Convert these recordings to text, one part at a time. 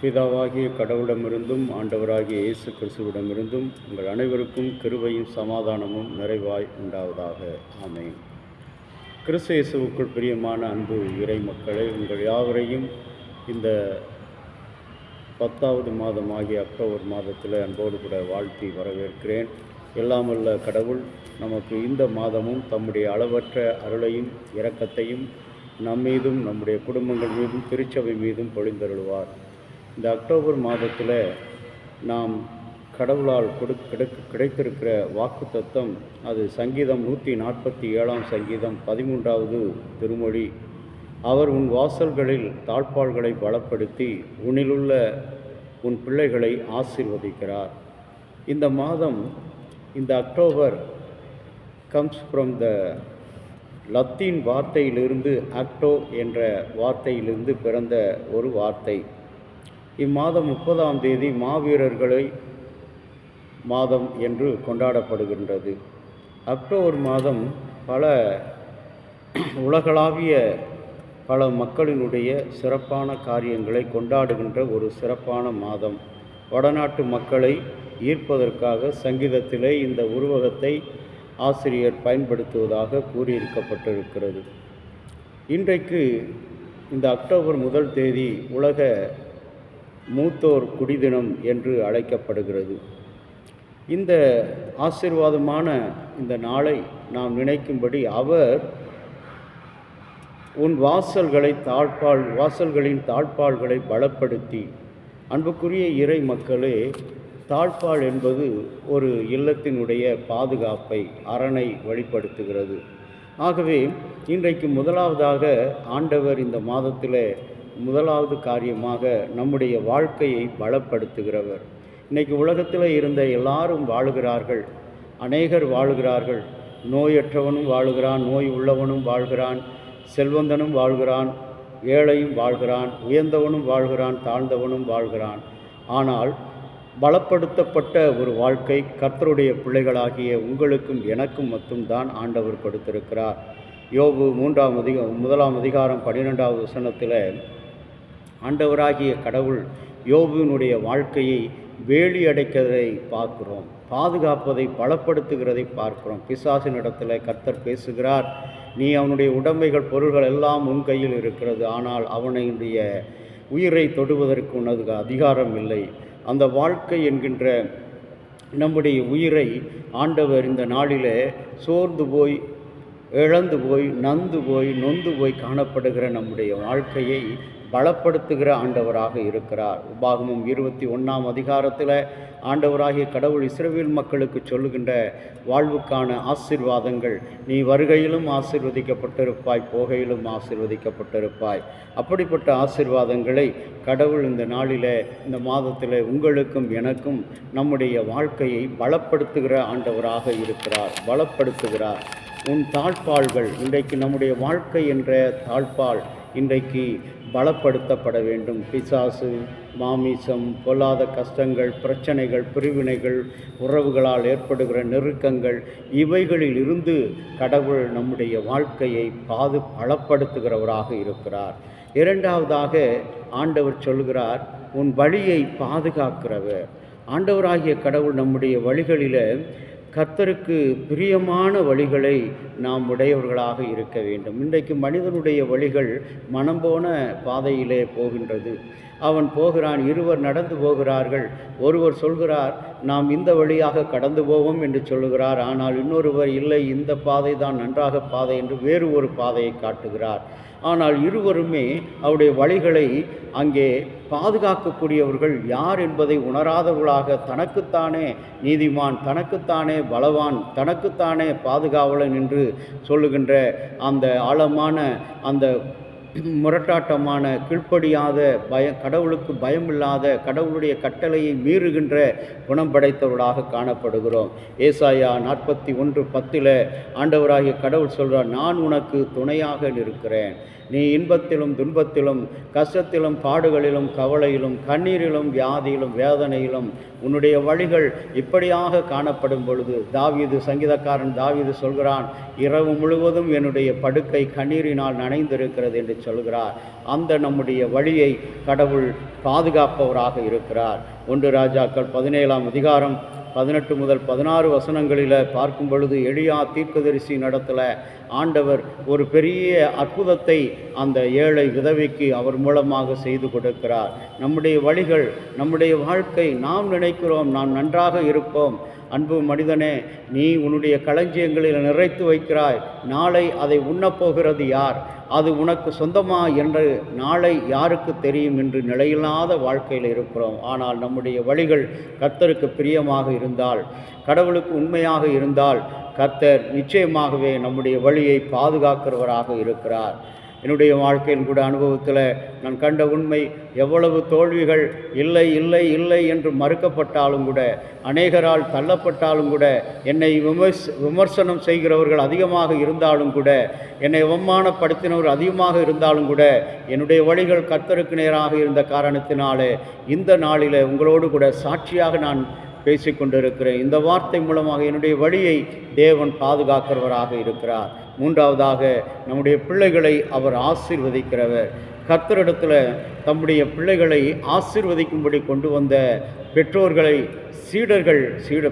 பிதாவாகிய கடவுளிடமிருந்தும் ஆண்டவராகிய இயேசு கிறிஸ்துவிடமிருந்தும் உங்கள் அனைவருக்கும் கிருபையும் சமாதானமும் நிறைவாய் உண்டாவதாக. ஆமென். கிறிஸ்து இயேசுவுக்குள் பிரியமான அன்பு இறை மக்களை, உங்கள் யாவரையும் இந்த 10வது மாதமாகிய அக்டோபர் மாதத்தில் அன்போடு கூட வாழ்த்தி வரவேற்கிறேன். எல்லாமல்ல கடவுள் நமக்கு இந்த மாதமும் தம்முடைய அளவற்ற அருளையும் இரக்கத்தையும் நம்மீதும் நம்முடைய குடும்பங்கள் மீதும் திருச்சபை மீதும் பொழிந்தருள்வார். இந்த அக்டோபர் மாதத்தில் நாம் கடவுளால் கிடைத்திருக்கிற வாக்குத்தத்தம், அது சங்கீதம் 147 சங்கீதம் 13வது திருமொழி. அவர் உன் வாசல்களில் தாழ்ப்பாள்களை பலப்படுத்தி உன்னிலுள்ள உன் பிள்ளைகளை ஆசீர்வதிக்கிறார். இந்த மாதம், இந்த October comes from the Latin வார்த்தையிலிருந்து ஆக்டோ என்ற வார்த்தையிலிருந்து பிறந்த ஒரு வார்த்தை. இம்மாதம் 30ஆம் தேதி மாவீரர்களை மாதம் என்று கொண்டாடப்படுகின்றது. அக்டோபர் மாதம் பல உலகளாவிய பல மக்களினுடைய சிறப்பான காரியங்களை கொண்டாடுகின்ற ஒரு சிறப்பான மாதம். வடநாட்டு மக்களை ஈர்ப்பதற்காக சங்கீதத்திலே இந்த உருவகத்தை ஆசிரியர் பயன்படுத்துவதாக கூறியிருக்கப்பட்டிருக்கிறது. இன்றைக்கு இந்த அக்டோபர் 1 தேதி உலக மூத்தோர் குடிதினம் என்று அழைக்கப்படுகிறது. இந்த ஆசீர்வாதமான இந்த நாளை நாம் நினைக்கும்படி, அவர் உன் வாசல்களின் தாழ்ப்பாள்களை பலப்படுத்தி. அன்புக்குரிய இறை மக்களே, தாழ்ப்பாள் என்பது ஒரு இல்லத்தினுடைய பாதுகாப்பை, அரணை வெளிப்படுத்துகிறது. ஆகவே இன்றைக்கு முதலாவதாக ஆண்டவர் இந்த மாதத்தில் முதலாவது காரியமாக நம்முடைய வாழ்க்கையை பலப்படுத்துகிறவர். இன்றைக்கி உலகத்தில் இருந்த எல்லாரும் வாழுகிறார்கள், அநேகர் வாழுகிறார்கள். நோயற்றவனும் வாழுகிறான், நோய் உள்ளவனும் வாழ்கிறான், செல்வந்தனும் வாழ்கிறான், ஏழையும் வாழ்கிறான், உயர்ந்தவனும் வாழ்கிறான், தாழ்ந்தவனும் வாழ்கிறான். ஆனால் பலப்படுத்தப்பட்ட ஒரு வாழ்க்கை கர்த்தருடைய பிள்ளைகளாகிய உங்களுக்கும் எனக்கும் மட்டும்தான் ஆண்டவர் கொடுத்திருக்கிறார். யோபு 1ஆம் அதிகாரம் 12வது வசனத்தில் ஆண்டவராகிய கடவுள் யோபுவினுடைய வாழ்க்கையை வேலி அடைக்கிறதை பார்க்கிறோம், பாதுகாப்பதை பலப்படுத்துகிறதை பார்க்கிறோம். பிசாசினிடத்தில் கர்த்தர் பேசுகிறார், நீ அவனுடைய உடைமைகள் பொருள்கள் எல்லாம் உன் கையில் இருக்கிறது, ஆனால் அவனுடைய உயிரை தொடுவதற்கு உனது அதிகாரம் இல்லை. அந்த வாழ்க்கை என்கின்ற நம்முடைய உயிரை ஆண்டவர் இந்த நாளில் சோர்ந்து போய், இழந்து போய், நொந்து போய் காணப்படுகிற நம்முடைய வாழ்க்கையை பலப்படுத்துகிற ஆண்டவராக இருக்கிறார். உபாகமம் 21ஆம் அதிகாரத்தில் ஆண்டவராகிய கடவுள் இஸ்ரவேல் மக்களுக்கு சொல்லுகின்ற வாழ்வுக்கான ஆசீர்வாதங்கள், நீ வருகையிலும் ஆசீர்வதிக்கப்பட்டிருப்பாய், போகையிலும் ஆசீர்வதிக்கப்பட்டிருப்பாய். அப்படிப்பட்ட ஆசீர்வாதங்களை கடவுள் இந்த நாளில், இந்த மாதத்தில் உங்களுக்கும் எனக்கும் நம்முடைய வாழ்க்கையை பலப்படுத்துகிற ஆண்டவராக இருக்கிறார், பலப்படுத்துகிறார். உன் தாழ்ப்பாள்கள், இன்றைக்கு நம்முடைய வாழ்க்கை என்ற தாழ்ப்பாள் இன்றைக்கு பலப்படுத்தப்பட வேண்டும். பிசாசு, மாமிசம், பொல்லாத கஷ்டங்கள், பிரச்சனைகள், பிரிவினைகள், உறவுகளால் ஏற்படுகிற நெருக்கங்கள், இவைகளில் இருந்து கடவுள் நம்முடைய வாழ்க்கையை பலப்படுத்துகிறவராக இருக்கிறார். இரண்டாவதாக ஆண்டவர் சொல்கிறார், உன் வழியை பாதுகாக்கிறவர். ஆண்டவராகிய கடவுள் நம்முடைய வழிகளில் கர்த்தருக்கு பிரியமான வழிகளை நாம் உடையவர்களாக இருக்க வேண்டும். இன்றைக்கு மனிதனுடைய வழிகள் மனம் போன பாதையிலே போகின்றது. அவன் போகிறான், இருவர் நடந்து போகிறார்கள். ஒருவர் சொல்கிறார், நாம் இந்த வழியாக கடந்து போவோம் என்று சொல்லுகிறார். ஆனால் இன்னொருவர், இல்லை, இந்த பாதை தான் நன்றாக பாதை என்று வேறு ஒரு பாதையை காட்டுகிறார். ஆனால் இருவருமே அவருடைய வழிகளை அங்கே பாதுகாக்கக்கூடியவர்கள் யார் என்பதை உணராதவர்களாக, தனக்குத்தானே நீதிமான், தனக்குத்தானே பலவான், தனக்குத்தானே பாதுகாவலன் என்று சொல்லுகின்ற அந்த ஆழமான, அந்த முரட்டாட்டமான, கீழ்ப்படியாத, கடவுளுக்கு பயமில்லாத, கடவுளுடைய கட்டளையை மீறுகின்ற குணம் படைத்தவர்களாக காணப்படுகிறோம். ஏசாயா 41:10 ஆண்டவராகிய கடவுள் சொல்கிறார், நான் உனக்கு துணையாக இருக்கிறேன். நீ இன்பத்திலும் துன்பத்திலும், கஷ்டத்திலும், பாடுகளிலும், கவலையிலும், கண்ணீரிலும், வியாதியிலும், வேதனையிலும் உன்னுடைய வழிகள் இப்படியாக காணப்படும் பொழுது, சங்கீதக்காரன் தாவீது சொல்கிறான், இரவு முழுவதும் என்னுடைய படுக்கை கண்ணீரினால் நனைந்திருக்கிறது என்று சொல்கிறார். அந்த நம்முடைய வழியை கடவுள் பாதுகாப்பவராக இருக்கிறார். 1 ராஜாக்கள் 17ஆம் அதிகாரம் 18 முதல் 16 வசனங்களில் பார்க்கும் பொழுது எலியா தீர்க்கதரிசி நடத்தல ஆண்டவர் ஒரு பெரிய அற்புதத்தை அந்த ஏழை விதவைக்கு அவர் மூலமாக செய்து கொடுக்கிறார். நம்முடைய வழிகள், நம்முடைய வாழ்க்கை, நாம் நினைக்கிறோம் நாம் நன்றாக இருப்போம். அன்பு மனிதனே, நீ உன்னுடைய களஞ்சியங்களில் நிறைத்து வைக்கிறாய். நாளை அதை உண்ணப்போகிறது யார்? அது உனக்கு சொந்தமா என்று நாளை யாருக்கு தெரியும் என்று நிலையில்லாத வாழ்க்கையில் இருக்கிறோம். ஆனால் நம்முடைய வழிகள் கர்த்தருக்கு பிரியமாக இருந்தால், கடவுளுக்கு உண்மையாக இருந்தால், கர்த்தர் நிச்சயமாகவே நம்முடைய வழியை பாதுகாக்கிறவராக இருக்கிறார். என்னுடைய வாழ்க்கையின் கூட அனுபவத்தில் நான் கண்ட உண்மை, எவ்வளவு தோல்விகள் இல்லை இல்லை இல்லை என்று மறுக்கப்பட்டாலும் கூட, அநேகரால் தள்ளப்பட்டாலும் கூட, என்னை விமர்சனம் செய்கிறவர்கள் அதிகமாக இருந்தாலும் கூட, என்னை அவமானப்படுத்தினவர் அதிகமாக இருந்தாலும் கூட, என்னுடைய வழிகள் கர்த்தருக்கு நேராக இருந்த காரணத்தினாலே இந்த நாளில் உங்களோடு கூட சாட்சியாக நான் பேசிக்கொண்டிருக்கிறேன். இந்த வார்த்தை மூலமாக என்னுடைய வழியை தேவன் பாதுகாக்கிறவராக இருக்கிறார். 3வதாக, நம்முடைய பிள்ளைகளை அவர் ஆசீர்வதிக்கிறவர். கர்த்தரிடத்தில் தம்முடைய பிள்ளைகளை ஆசீர்வதிக்கும்படி கொண்டு வந்த பெற்றோர்களை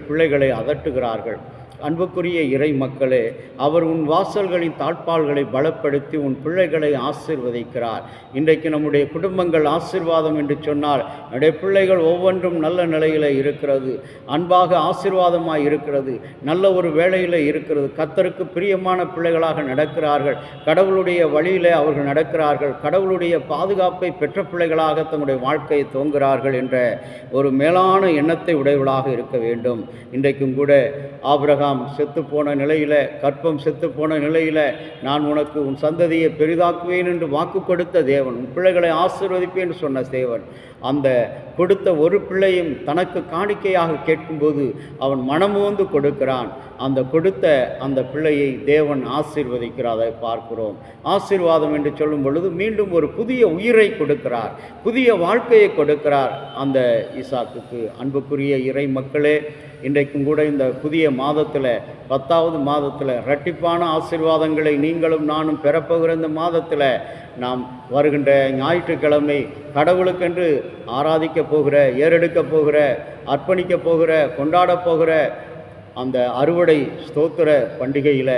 பிள்ளைகளை அதட்டுகிறார்கள். அன்புக்குரிய இறை மக்களே, அவர் உன் வாசல்களின் தாழ்பால்களை பலப்படுத்தி உன் பிள்ளைகளை ஆசீர்வதிக்கிறார். இன்றைக்கு நம்முடைய குடும்பங்கள் ஆசீர்வாதம் என்று சொன்னால், நம்முடைய பிள்ளைகள் ஒவ்வொன்றும் நல்ல நிலையில் இருக்கிறது, அன்பாக ஆசீர்வாதமாக இருக்கிறது, நல்ல ஒரு வேலையில் இருக்கிறது, கர்த்தருக்கு பிரியமான பிள்ளைகளாக நடக்கிறார்கள், கடவுளுடைய வழியில் அவர்கள் நடக்கிறார்கள், கடவுளுடைய பாதுகாப்பை பெற்ற பிள்ளைகளாக தங்களுடைய வாழ்க்கையை துவங்குகிறார்கள் என்ற ஒரு மேலான எண்ணத்தை உடையவளாக இருக்க வேண்டும். இன்றைக்கும் கூட ஆபிரகாம் செத்துப்போன நிலையில், கற்பம் செத்துப்போன நிலையில், நான் உனக்கு உன் சந்ததியை பெரிதாக்குவேன் என்று வாக்கு கொடுத்த தேவன், உன் பிள்ளைகளை ஆசீர்வதிப்பேன் சொன்ன தேவன், அந்த கொடுத்த ஒரு பிள்ளையும் தனக்கு காணிக்கையாக கேட்கும்போது அவன் மனமோந்து கொடுக்கிறான். அந்த கொடுத்த அந்த பிள்ளையை தேவன் ஆசீர்வதிக்கிறதை பார்க்கிறோம். ஆசீர்வாதம் என்று சொல்லும் பொழுது மீண்டும் ஒரு புதிய உயிரை கொடுக்கிறார், புதிய வாழ்க்கையை கொடுக்கிறார் அந்த ஈசாக்குக்கு. அன்புக்குரிய இறை மக்களே, இன்றைக்கும் கூட இந்த புதிய மாதத்தில், 10வது மாதத்தில் இரட்டிப்பான ஆசீர்வாதங்களை நீங்களும் நானும் பெறப்போகிற இந்த மாதத்தில் நாம் வருகின்ற ஞாயிற்றுக்கிழமை கடவுளுக்கென்று ஆராதிக்கப் போகிற, ஏறெடுக்கப் போகிற, அர்ப்பணிக்கப் போகிற, கொண்டாடப் போகிற அந்த அறுவடை ஸ்தோத்திர பண்டிகையில்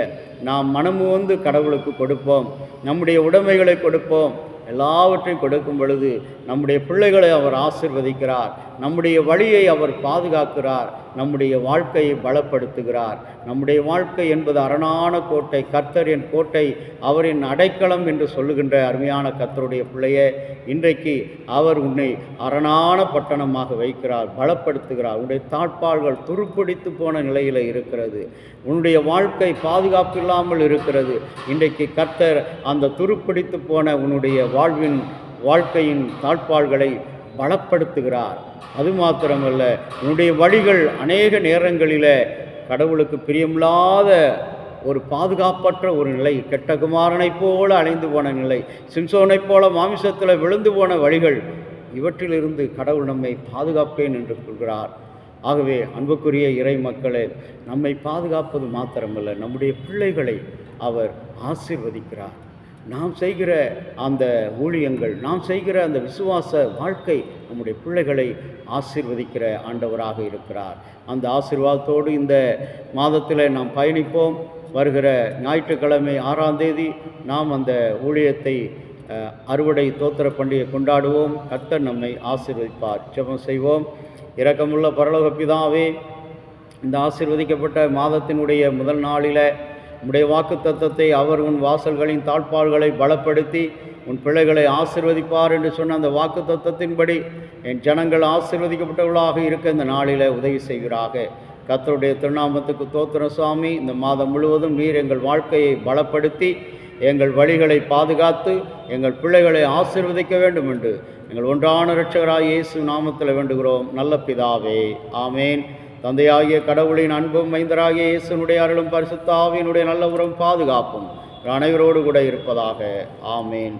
நாம் மனமுவந்து கடவுளுக்கு கொடுப்போம், நம்முடைய உடைமைகளை கொடுப்போம். எல்லாவற்றையும் கொடுக்கும் பொழுது நம்முடைய பிள்ளைகளை அவர் ஆசீர்வதிக்கிறார், நம்முடைய வழியை அவர் பாதுகாக்கிறார், நம்முடைய வாழ்க்கையை பலப்படுத்துகிறார். நம்முடைய வாழ்க்கை என்பது அரணான கோட்டை, கர்த்தர் என் கோட்டை, அவரின் அடைக்கலம் என்று சொல்லுகின்ற அருமையான கர்த்தருடைய பிள்ளையே, இன்றைக்கு அவர் உன்னை அரணான பட்டணமாக வைக்கிறார், பலப்படுத்துகிறார். உன்னுடைய தாழ்பால்கள் துருப்பிடித்து போன நிலையில் இருக்கிறது, உன்னுடைய வாழ்க்கை பாதுகாப்பு இல்லாமல் இருக்கிறது. இன்றைக்கு கர்த்தர் அந்த துருப்பிடித்து போன உன்னுடைய வாழ்க்கையின் தாழ்பால்களை பலப்படுத்துகிறார். அது மாத்திரமல்ல, உன்னுடைய வழிகள் அநேக நேரங்களில் கடவுளுக்கு பிரியமில்லாத ஒரு பாதுகாப்பற்ற ஒரு நிலை, கெட்ட குமாரனைப் போல அலைந்து போன நிலை, சிம்சோனைப் போல மாமிசத்தில் விழுந்து போன வழிகள், இவற்றிலிருந்து கடவுள் நம்மை பாதுகாப்பேன் என்று சொல்கிறார். ஆகவே அன்புக்குரிய இறை மக்களே, நம்மை பாதுகாப்பது மாத்திரமல்ல, நம்முடைய பிள்ளைகளை அவர் ஆசீர்வதிக்கிறார். நாம் செய்கிற அந்த ஊழியங்கள், நாம் செய்கிற அந்த விசுவாச வாழ்க்கை நம்முடைய பிள்ளைகளை ஆசீர்வதிக்கிற ஆண்டவராக இருக்கிறார். அந்த ஆசீர்வாதத்தோடு இந்த மாதத்தில் நாம் பயணிப்போம். வருகிற ஞாயிற்றுக்கிழமை 6ஆம் தேதி நாம் அந்த ஊழியத்தை அறுவடை தோத்திர பண்டிகை கொண்டாடுவோம். கர்த்தர் நம்மை ஆசீர்வதிப்பார். ஜெபம் செய்வோம். இரக்கமுள்ள பரலோக பிதாவே, இந்த ஆசீர்வதிக்கப்பட்ட மாதத்தினுடைய முதல் நாளில் உம்முடைய வாக்கு தத்தத்தை, அவர் உன் வாசல்களின் தாழ்பால்களை பலப்படுத்தி உன் பிள்ளைகளை ஆசீர்வதிப்பார் என்று சொன்ன அந்த வாக்கு தத்தத்தின்படி என் ஜனங்கள் ஆசீர்வதிக்கப்பட்டவர்களாக இருக்க இந்த நாளில் உதவி செய்கிறாக. கர்த்தருடைய திருநாமத்துக்கு தோத்திரம் சுவாமி. இந்த மாதம் முழுவதும் நீர் எங்கள் வாழ்க்கையை பலப்படுத்தி எங்கள் வழிகளை பாதுகாத்து எங்கள் பிள்ளைகளை ஆசீர்வதிக்க வேண்டும் என்று எங்கள் ஒன்றான இரட்சகராய் இயேசு நாமத்தில் வேண்டுகிறோம் நல்ல பிதாவே, ஆமேன். தந்தையாகிய கடவுளின் அன்பும் மைந்தராகிய இயேசுனுடைய அருளும் பரிசுத்த ஆவியினுடைய நல்ல உறவும் பாதுகாப்பும் அனைவரோடு கூட இருப்பதாக. ஆமேன்.